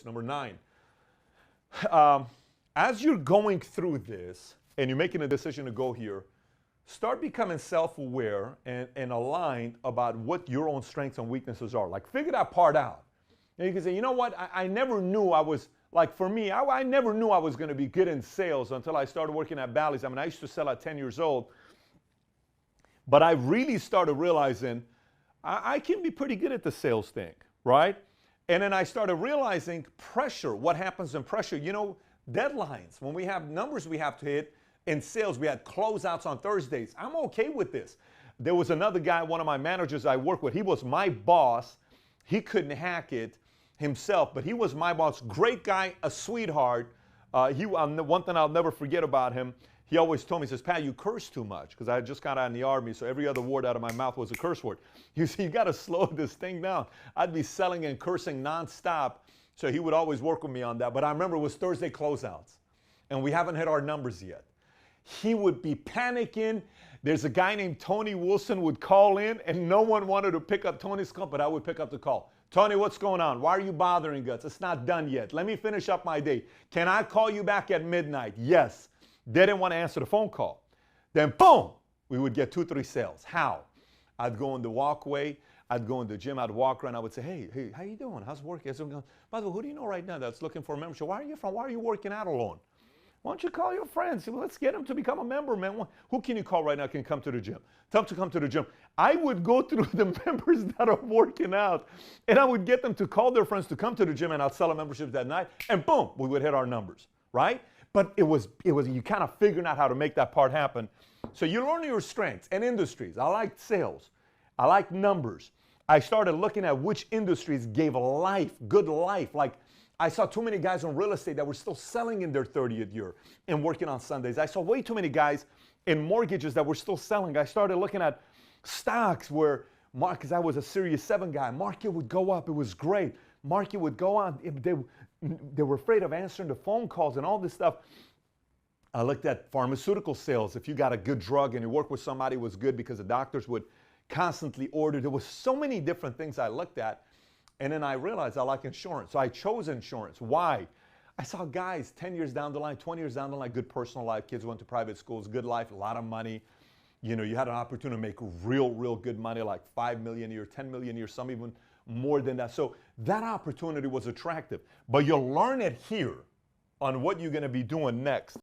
Number 9. As you're going through this and you're making a decision to go here, start becoming self-aware and aligned about what your own strengths and weaknesses are. Like, figure that part out. And you can say, you know what, I never knew I was, like for me, I never knew I was going to be good in sales until I started working at Bally's. I mean, I used to sell at 10 years old. But I really started realizing I can be pretty good at the sales thing, right? And then I started realizing pressure, what happens in pressure. You know, deadlines, when we have numbers we have to hit in sales, we had closeouts on Thursdays. I'm okay with this. There was another guy, one of my managers I work with, he was my boss. He couldn't hack it himself, but he was my boss. Great guy, a sweetheart. One thing I'll never forget about him, he always told me, he says, Pat, you curse too much, because I had just got out in the Army, so every other word out of my mouth was a curse word. He said, you got to slow this thing down. I'd be selling and cursing nonstop, so he would always work with me on that. But I remember it was Thursday closeouts, and we haven't hit our numbers yet. He would be panicking. There's a guy named Tony Wilson would call in, and no one wanted to pick up Tony's call, but I would pick up the call. Tony, what's going on? Why are you bothering us? It's not done yet. Let me finish up my day. Can I call you back at midnight? Yes. They didn't want to answer the phone call. Then boom, we would get 2, 3 sales. How? I'd go in the walkway. I'd go in the gym. I'd walk around. I would say, hey, how you doing? How's work? By the way, who do you know right now that's looking for a membership? Where are you from? Why are you working out alone? Why don't you call your friends? Well, let's get them to become a member, man. Who can you call right now can come to the gym? Tell them to come to the gym. I would go through the members that are working out, and I would get them to call their friends to come to the gym, and I'd sell a membership that night, and boom, we would hit our numbers, right? But it was you kind of figuring out how to make that part happen. So you learn your strengths and industries. I liked sales. I liked numbers. I started looking at which industries gave life, good life. Like, I saw too many guys in real estate that were still selling in their 30th year and working on Sundays. I saw way too many guys in mortgages that were still selling. I started looking at stocks where, because I was a Series 7 guy, market would go up. It was great. Market would go on. They were afraid of answering the phone calls and all this stuff. I looked at pharmaceutical sales. If you got a good drug and you work with somebody, it was good because the doctors would constantly order. There was so many different things I looked at. And then I realized I like insurance. So I chose insurance. Why? I saw guys 10 years down the line, 20 years down the line, good personal life. Kids went to private schools, good life, a lot of money. You know, you had an opportunity to make real good money, like 5 million a year, 10 million a year, some even more than that. So that opportunity was attractive. But you'll learn it here on what you're going to be doing next.